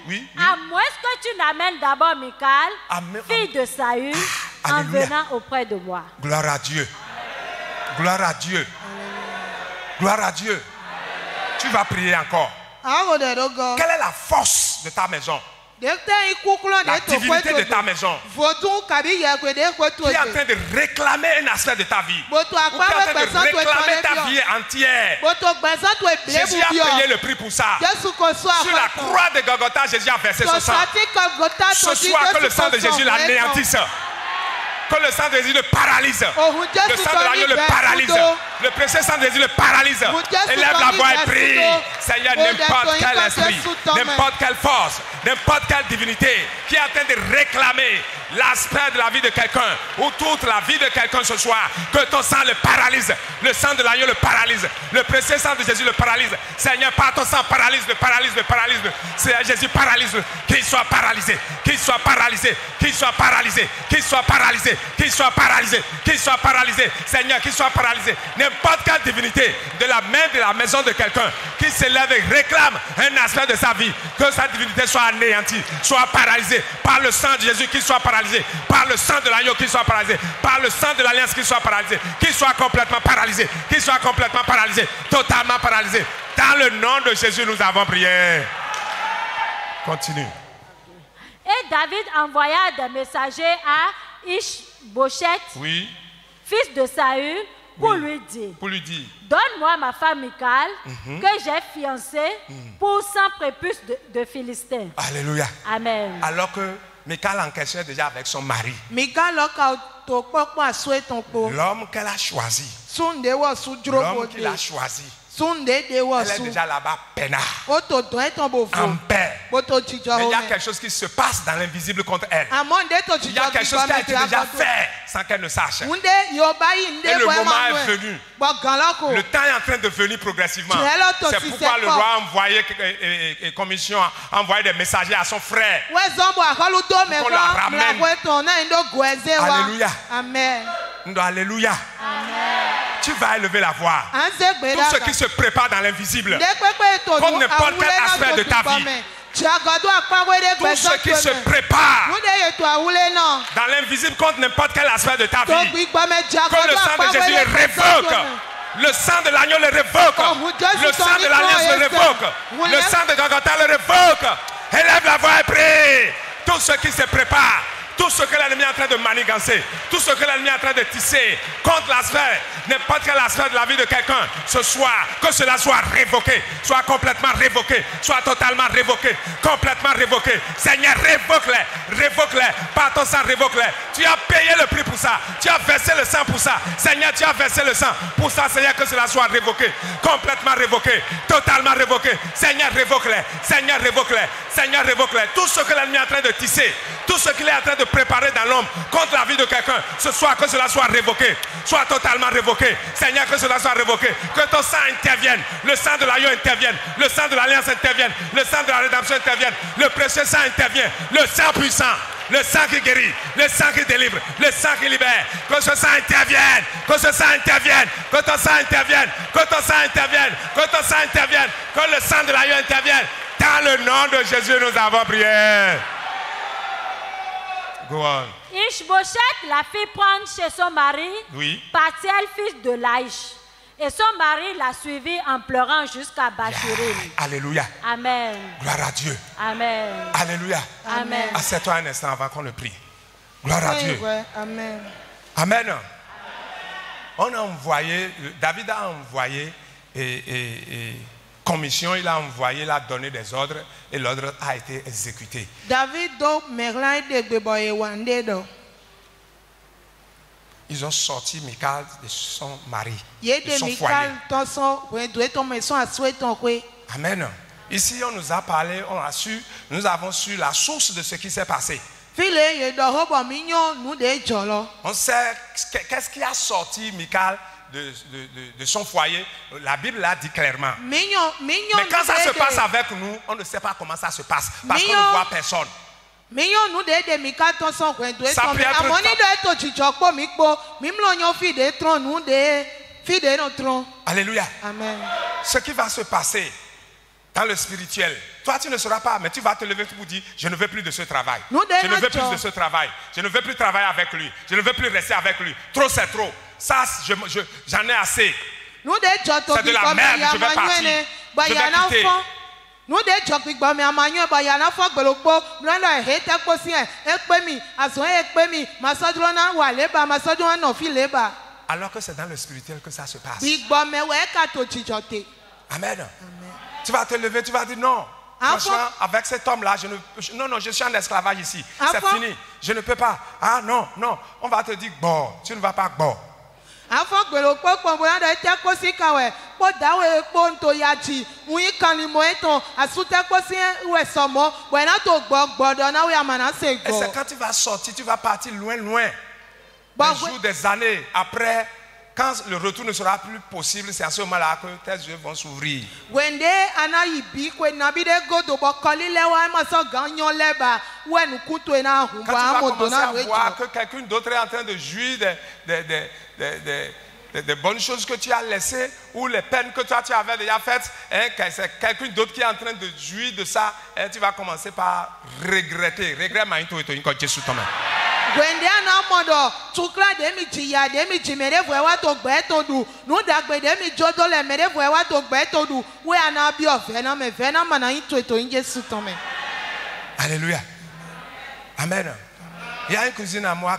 Oui. À moins que tu n'amènes d'abord Michal, fille de Saül, en venant auprès de moi. Gloire à Dieu. Tu vas prier encore. Quelle est la force de ta maison? La divinité de ta maison qui est en train de réclamer un aspect de ta vie, ou qui est en train de réclamer ta vie entière. Jésus a payé le prix pour ça. Sur la croix de Golgotha, Jésus a versé son sang. Ce soir, que le sang de Jésus l'anéantisse. Que le sang de Jésus le paralyse. Le sang de l'agneau le paralyse. Le précieux sang de Jésus le paralyse. Élève la voix et prie. Seigneur, n'importe quel esprit, n'importe quelle force, n'importe quelle divinité qui est en train de réclamer l'aspect de la vie de quelqu'un ou toute la vie de quelqu'un ce soir, que ton sang le paralyse. Le sang de l'agneau le paralyse. Le précieux sang de Jésus le paralyse. Seigneur, par ton sang, paralyse. Seigneur Jésus, paralyse. Qu'il soit paralysé. Seigneur, qu'il soit paralysé. N'importe quelle divinité de la main de la maison de quelqu'un qui s'élève et réclame un aspect de sa vie, que sa divinité soit anéantie, soit paralysée par le sang de Jésus, qu'il soit paralysé, par le sang de l'agneau, qu'il soit paralysé, par le sang de l'alliance, qu'il soit paralysé, qu'il soit complètement paralysé, totalement paralysé. Dans le nom de Jésus, nous avons prié. Continue. Et David envoya des messagers à Ish-Bosheth, fils de Saül, pour lui dire, donne-moi ma femme Michal, que j'ai fiancée pour 100 prépuces de Philistins. Alléluia. Amen. Alors que Michal encaissait déjà avec son mari. L'homme qu'elle a choisi. L'homme qu'il a choisi. Elle est déjà là-bas peinard, en paix. Mais il y a quelque chose qui se passe dans l'invisible contre elle. Il y a quelque chose qui a été déjà fait sans qu'elle ne sache. Et le moment est venu. Le temps est en train de venir progressivement. C'est pourquoi le roi a envoyé des messagers à son frère pour la ramène. Alléluia. Amen. Alléluia. Tu vas élever la voix. Tout ce qui se prépare dans l'invisible, comme n'importe quel aspect de ta vie, Tout ce qui se prépare dans l'invisible contre n'importe quel aspect de ta vie, que le sang de Jésus le révoque. Le sang de l'agneau le révoque. Le sang de l'alliance le révoque. Le sang de Golgotha le révoque. Élève la voix et prie. Tout ce qui se prépare, tout ce que l'ennemi est en train de manigancer, tout ce que l'ennemi est en train de tisser contre l'aspect, n'importe quel aspect de la vie de quelqu'un, ce soir, que cela soit révoqué, soit complètement révoqué, soit totalement révoqué, complètement révoqué. Seigneur, révoque-les, par ton sang, révoque-les. Tu as payé le prix pour ça, tu as versé le sang pour ça. Seigneur, tu as versé le sang pour ça, Seigneur, que cela soit révoqué, complètement révoqué, totalement révoqué. Seigneur, révoque-les, Seigneur, révoque-les, Seigneur, révoque-les. Tout ce que l'ennemi est en train de tisser, tout ce qu'il est en train de préparer dans l'homme contre la vie de quelqu'un, ce soir, que cela soit révoqué, soit totalement révoqué. Seigneur, que cela soit révoqué, que ton sang intervienne, le sang de l'agneau intervienne, le sang de l'alliance intervienne, le sang de la rédemption intervienne, le précieux sang intervient, le sang puissant, le sang qui guérit, le sang qui délivre, le sang qui libère. Que ce sang intervienne, que ce sang intervienne, que ton sang intervienne, que ton sang intervienne, que ton sang intervienne, que le sang de l'agneau intervienne. Dans le nom de Jésus, nous avons prié. Go on. Ishbosheth l'a fait prendre chez son mari, Paltiel, fils de Laïch. Et son mari l'a suivi en pleurant jusqu'à Bathshérim. Alléluia. Amen. Gloire à Dieu. Amen. Alléluia. Amen. Assieds-toi un instant avant qu'on le prie. Gloire à Dieu. Amen. Amen. On a envoyé, David a envoyé commission, il a envoyé, il a donné des ordres et l'ordre a été exécuté. Ils ont sorti Michal de son mari, de son foyer. Amen. Ici, on nous a parlé, nous avons su la source de ce qui s'est passé. On sait qu'est-ce qui a sorti Michal de son foyer. La Bible l'a dit clairement. Mais quand ça se passe avec nous, on ne sait pas comment ça se passe parce qu'on ne voit personne. Ça peut être... Alléluia. Amen. Ce qui va se passer dans le spirituel, toi tu ne sauras pas, mais tu vas te lever pour dire je ne veux plus de ce travail. Je ne veux plus de ce travail. Je ne veux plus travailler avec lui. Je ne veux plus rester avec lui. Trop c'est trop. Ça, j'en ai assez. C'est de la merde. Je vais partir. Je vais quitter. Nous alors que c'est dans le spirituel que ça se passe. Amen. Tu vas te lever, tu vas dire non. Franchement, avec cet homme-là, non, je suis en esclavage ici. C'est fini. Je ne peux pas. Ah non. On va te dire bon, tu ne vas pas bon. Et c'est quand tu vas sortir, tu vas partir loin. Des jours, des années après, quand le retour ne sera plus possible, c'est à ce moment-là que tes yeux vont s'ouvrir. Quand tu vas commencer à voir que quelqu'un d'autre est en train de jouir des bonnes choses que tu as laissées ou les peines que toi tu avais déjà faites, c'est quelqu'un d'autre qui est en train de jouir de ça, et tu vas commencer par regretter. Alléluia. Amen. Il y a une cousine à moi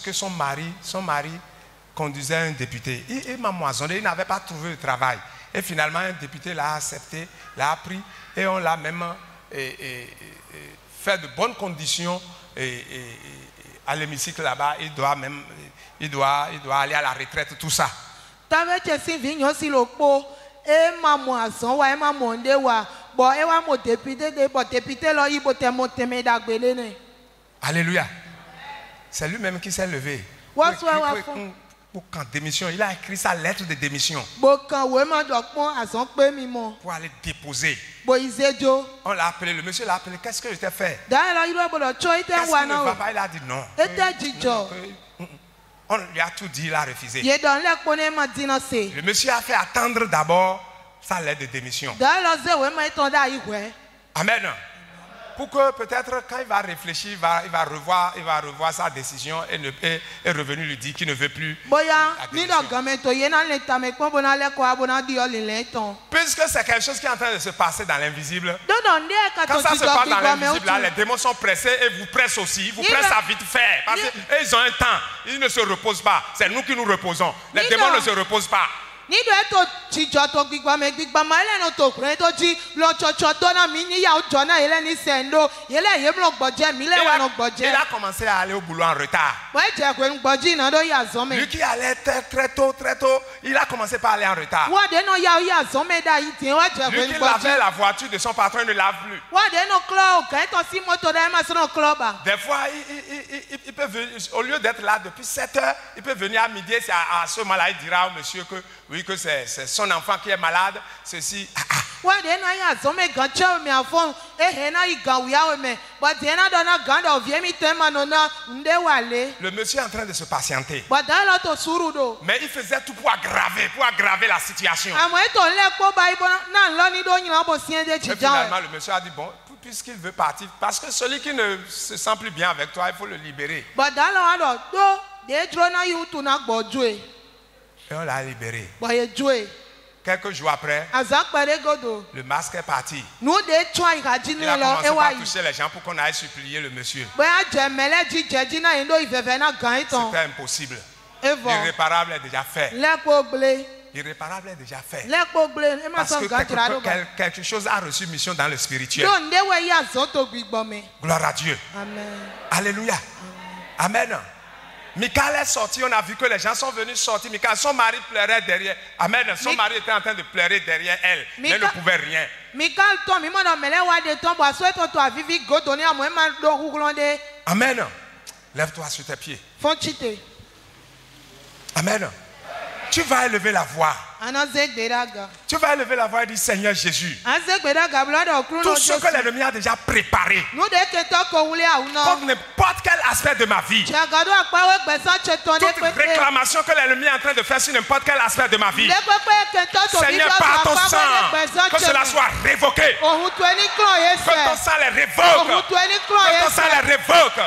que son mari conduisait un député. Il m'a moissonné, il n'avait pas trouvé de travail. Et finalement, un député l'a accepté, l'a pris, et on l'a même fait de bonnes conditions à l'hémicycle là-bas. Il doit aller à la retraite, tout ça. Alléluia. C'est lui-même qui s'est levé. Pour démission, il a écrit sa lettre de démission pour aller déposer. On l'a appelé, le monsieur l'a appelé. Qu'est-ce que je t'ai fait? Qu'est-ce qui ne va pas? Il a dit non. On lui a tout dit, il a refusé. Le monsieur a fait attendre d'abord sa lettre de démission. Amen. Pour que peut-être quand il va réfléchir, il va revoir sa décision et revenir lui dire qu'il ne veut plus la démission. Puisque c'est quelque chose qui est en train de se passer dans l'invisible. Quand ça se passe dans l'invisible, les démons sont pressés et vous pressent aussi. Vous pressent à vite faire. Parce qu'ils ont un temps. Ils ne se reposent pas. C'est nous qui nous reposons. Les démons ne se reposent pas. Ni do eto chijoto gbigba ma ele no to kure to ji lo chocho to na mi ni ya ojo na ele ni sendo ele ye mlo gboje mi le wa no gboje. Il a commencé à aller au boulot en retard. Je kwe ngboji na do ya zo me. Lui qui allait très tôt, il a commencé par aller en retard. Wa de no ya zo me da yi tin wa je kwe ngboji. Lui qui lavait la voiture de son patron, il ne lave plus. Wa de no klo ka to si moto da ma so no klo ba. Des fois il peut venir, au lieu d'être là depuis 7 heures, il peut venir à midi, c'est à ce moment-là il dira au monsieur que oui, que c'est son enfant qui est malade, ceci. Le monsieur est en train de se patienter. Mais il faisait tout pour aggraver la situation. Et finalement, le monsieur a dit, bon, puisqu'il veut partir, parce que celui qui ne se sent plus bien avec toi, il faut le libérer. Et on l'a libéré. Quelques jours après, le masque est parti. Il a commencé par toucher les gens pour qu'on aille supplier le monsieur. C'était impossible. L'irréparable est déjà fait. L'irréparable est déjà fait. Parce que quelque chose a reçu mission dans le spirituel. Gloire à Dieu. Amen. Alléluia. Amen. Michal est sorti, on a vu que les gens sont venus sortir. Michal, son mari pleurait derrière. Amen. Son mari était en train de pleurer derrière elle, mais elle ne pouvait rien. Amen. Lève-toi sur tes pieds. Amen. Tu vas élever la voix. Tu vas élever la voix et dire Seigneur Jésus, tout ce que l'ennemi a déjà préparé contre n'importe quel aspect de ma vie, toute réclamation que l'ennemi est en train de faire sur n'importe quel aspect de ma vie, Seigneur, par ton sang, que cela soit révoqué, que ton sang les révoque, que ton sang les révoque.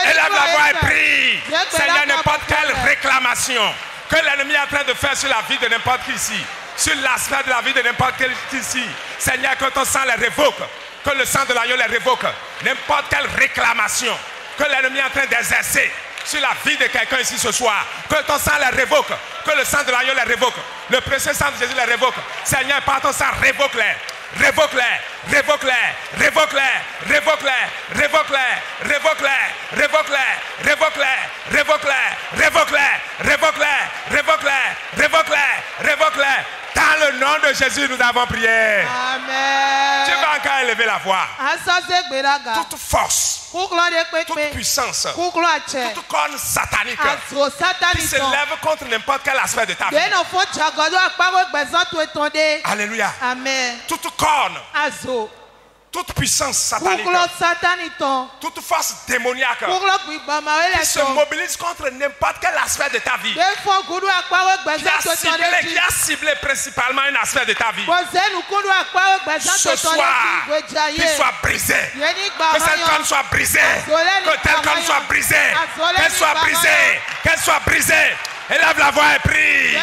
Élève la voix et prie. Seigneur, n'importe quelle réclamation que l'ennemi est en train de faire sur la vie de n'importe qui ici, sur l'aspect de la vie de n'importe qui ici, Seigneur, que ton sang les révoque, que le sang de l'agneau les révoque. N'importe quelle réclamation que l'ennemi est en train d'exercer sur la vie de quelqu'un ici ce soir, que ton sang les révoque, que le sang de l'agneau les révoque, le précieux sang de Jésus les révoque. Seigneur, par ton sang, révoque-les. Révoque-les, révoque-les, révoque-les, révoque-les, révoque-les, révoque-les, révoque-les, révoque-les, révoque-les, révoque-les, révoque-les, révoque-les, révoque-les, révoque-les. Dans le nom de Jésus, nous avons prié. Amen. Tu vas encore élever la voix. Toute force, toute puissance, toute corne satanique qui se lève contre n'importe quel aspect de ta vie. Alléluia. Amen. Toute corne, toute puissance satanique, toute force démoniaque qui se mobilise contre n'importe quel aspect de ta vie, qui a ciblé principalement un aspect de ta vie, ce soir, qu'il soit brisé, que cette corne soit brisée, que telle corne soit brisée, qu'elle soit brisée, qu'elle soit brisée. Élève la voix et prie.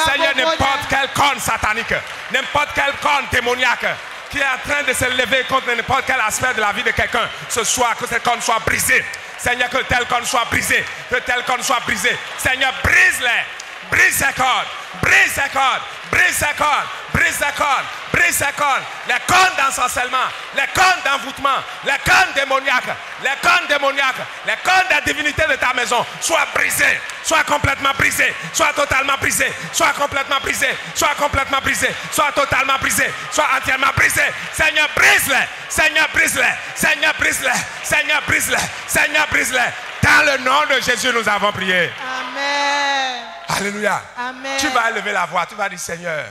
Seigneur, n'importe quelle corne satanique, n'importe quelle corne démoniaque qui est en train de se lever contre n'importe quel aspect de la vie de quelqu'un, ce soir, que cette corne soit brisée. Seigneur, que telle corne soit brisée, que telle corne soit brisée. Seigneur, brise-les, brise ces cordes, brise ces cordes, brise ces cordes, brise ces cordes, brise ces cordes, les cornes d'ensorcellement, les cornes d'envoûtement, les cornes démoniaques, les cornes démoniaques, les cornes de la divinité de ta maison, soient brisées, soient complètement brisées, soient totalement brisées, soient complètement brisées, soient complètement brisées, soient totalement brisées, soient entièrement brisées. Seigneur, brise-les, Seigneur, brise-les, Seigneur, brise-les, Seigneur, brise-les, Seigneur, brise-les. Dans le nom de Jésus, nous avons prié. Amen. Alléluia. Amen. Tu vas élever la voix, tu vas dire Seigneur,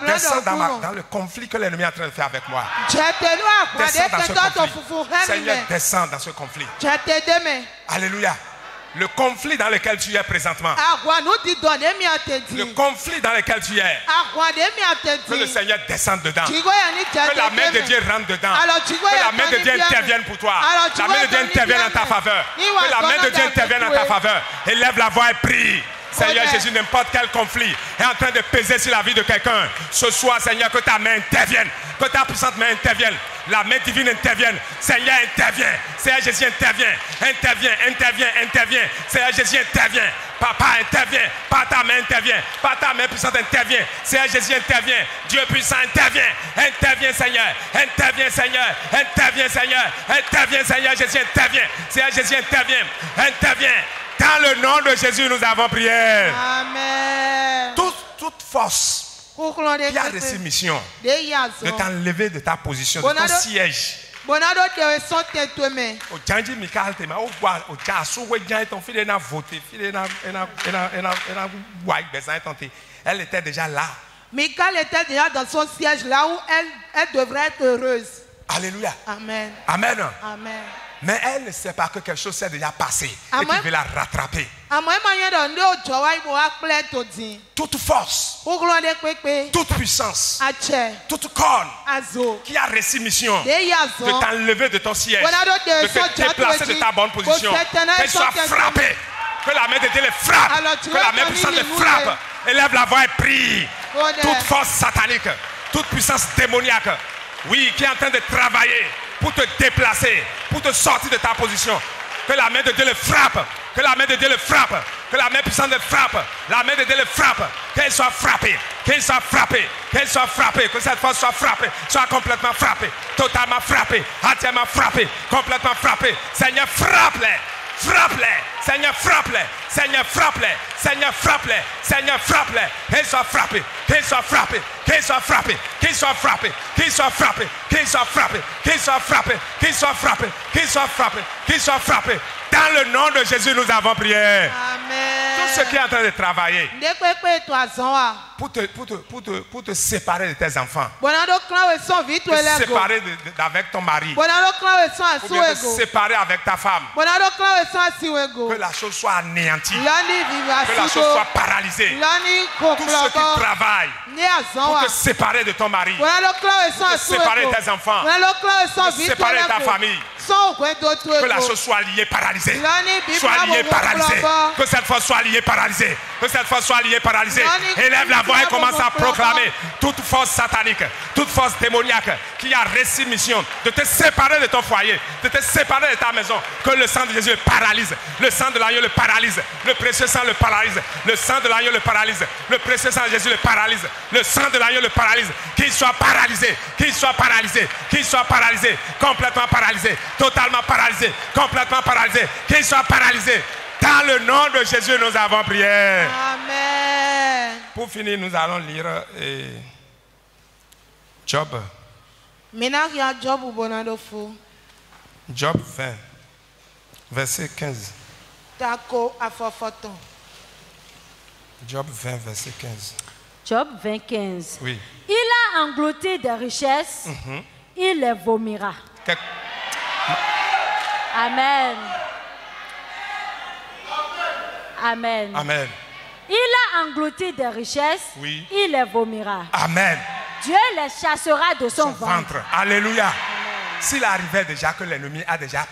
descends dans le conflit que l'ennemi est en train de faire avec moi. Descends dans ce conflit. Seigneur, descends dans ce conflit. Alléluia. Le conflit dans lequel tu es présentement. Le conflit dans lequel tu es. Que le Seigneur descende dedans. Que la main de Dieu rentre dedans. Que la main de Dieu intervienne pour toi. La main de Dieu intervienne en ta faveur. Que la main de Dieu intervienne en ta faveur. Élève la voix et prie. Seigneur Jésus, n'importe quel conflit est en train de peser sur la vie de quelqu'un. Ce soir, Seigneur, que ta main intervienne. Que ta puissante main intervienne. La main divine intervienne. Seigneur, intervient. Seigneur Jésus, intervient. Intervient. Seigneur Jésus, intervient. Papa, intervient. Par ta main, intervient. Par ta main puissante, intervient. Seigneur Jésus, intervient. Dieu puissant, intervient. Intervient, Seigneur. Intervient, Seigneur. Intervient, Seigneur. Intervient, Seigneur Jésus, intervient. Seigneur Jésus, intervient. Intervient. Dans le nom de Jésus, nous avons prié. Amen. Toute force qui a reçu mission de t'enlever de ta position, de ton siège. Elle était déjà là. Michal était déjà dans son siège, là où elle devrait être heureuse. Alléluia. Amen. Amen. Amen. Mais elle ne sait pas que quelque chose s'est déjà passé et qu'il veut la rattraper. Toute force, toute puissance, toute corne qui a reçu mission de t'enlever de ton siège, de te déplacer de ta bonne position, qu'elle soit frappée, que la main de Dieu les frappe, que la main puissante les frappe. Élève la voix et prie. Toute force satanique, toute puissance démoniaque, oui, qui est en train de travailler pour te déplacer, pour te sortir de ta position. Que la main de Dieu le frappe. Que la main de Dieu le frappe. Que la main puissante le frappe. La main de Dieu le frappe. Qu'elle soit frappée. Qu'elle soit frappée. Qu'elle soit frappée. Que cette force soit frappée. Soit complètement frappée. Totalement frappée. Entièrement frappée. Complètement frappée. Seigneur, frappe-les. Frappe-les. Seigneur, frappe-les. Seigneur, frappe-les. Seigneur, frappe-les. Seigneur, frappe-les. Qu'elle soit frappée. Qu'elle soit frappée. Qu'elle soit frappée. Qu'elle soit frappée. Qu'elle soit frappée. Qu'elle soit frappée. Qu'elle soit frappée. Qu'elle soit frappée. Qu'elle soit frappée. Qu'elle soit frappée. Dans le nom de Jésus, nous avons prié. Amen. Tout ce qui est en train de travailler pour te séparer de tes enfants, te séparer avec ton mari, ou bien te séparer avec ta femme, que la chose soit anéantie, que la chose soit paralysée. Tous ceux qui travaillent pour te séparer de ton mari, pour te séparer de tes enfants, pour te séparer de ta famille, que la chose soit liée, paralysée. Soit liée, paralysée. Que cette force soit liée, paralysée. Que cette force soit liée, paralysée. Élève la voix et commence à proclamer toute force satanique, toute force démoniaque qui a reçu mission de te séparer de ton foyer, de te séparer de ta maison. Que le sang de Jésus le paralyse. Le sang de l'agneau le paralyse. Le précieux sang le paralyse. Le sang de l'agneau le paralyse. Le précieux sang de Jésus le paralyse. Le sang de l'agneau le paralyse. Qu'il soit paralysé. Qu'il soit paralysé. Qu'il soit paralysé. Complètement paralysé. Totalement paralysé. Complètement paralysé. Qu'il soit paralysé. Dans le nom de Jésus, nous avons prié. Amen. Pour finir, nous allons lire Job. Job 20, verset 15. Job 20, verset 15. Job 20, 15. Oui. Il a englouti des richesses, il les vomira. Amen. Amen. Amen. Il a englouti des richesses, oui. Il les vomira. Amen. Dieu les chassera de son ventre. Alléluia. S'il arrivait déjà que l'ennemi a déjà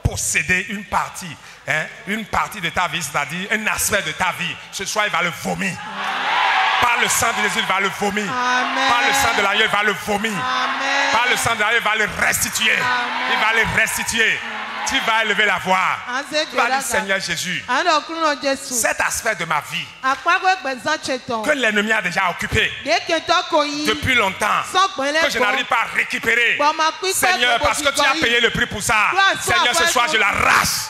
possédé une partie de ta vie, c'est-à-dire un aspect de ta vie, ce soir il va le vomir. Par le sang de Jésus, il va le vomir. Amen. Par le sang de l'agneau, il va le vomir. Amen. Par le sang de l'agneau, il va le restituer. Amen. Il va le restituer. Tu vas élever la voix. Tu vas dire, Seigneur Jésus, cet aspect de ma vie que l'ennemi a déjà occupé depuis longtemps, que je n'arrive pas à récupérer. Seigneur, parce que tu as payé le prix pour ça. Seigneur, ce soir, je l'arrache.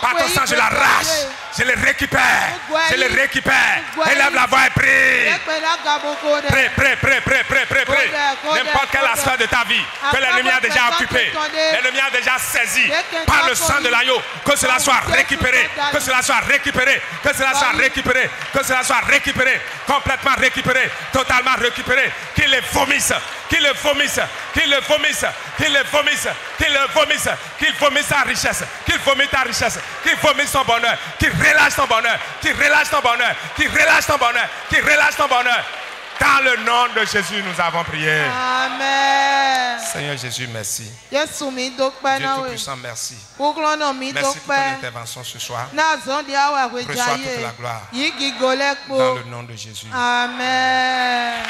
Par ton sang, je l'arrache. Je le récupère. Je le récupère. Élève la voix et prie. Prie. N'importe quel aspect de ta vie que l'ennemi a déjà occupé, l'ennemi a déjà saisi. par le sang de l'agneau, que cela soit récupéré, que cela soit récupéré, que cela soit récupéré, que cela soit récupéré, complètement récupéré, totalement récupéré, qu'il les vomisse, qu'il le vomisse, qu'il le vomisse, qu'il le vomisse, qu'il le vomisse, qu'il vomisse sa richesse, qu'il vomisse ta richesse, qu'il vomisse ton bonheur, qu'il relâche ton bonheur, qu'il relâche ton bonheur, qu'il relâche ton bonheur, qu'il relâche ton bonheur. Dans le nom de Jésus, nous avons prié. Amen. Seigneur Jésus, merci. Dieu Tout-Puissant, merci. Merci pour ton intervention ce soir. Reçois toute la gloire. Dans le nom de Jésus. Amen.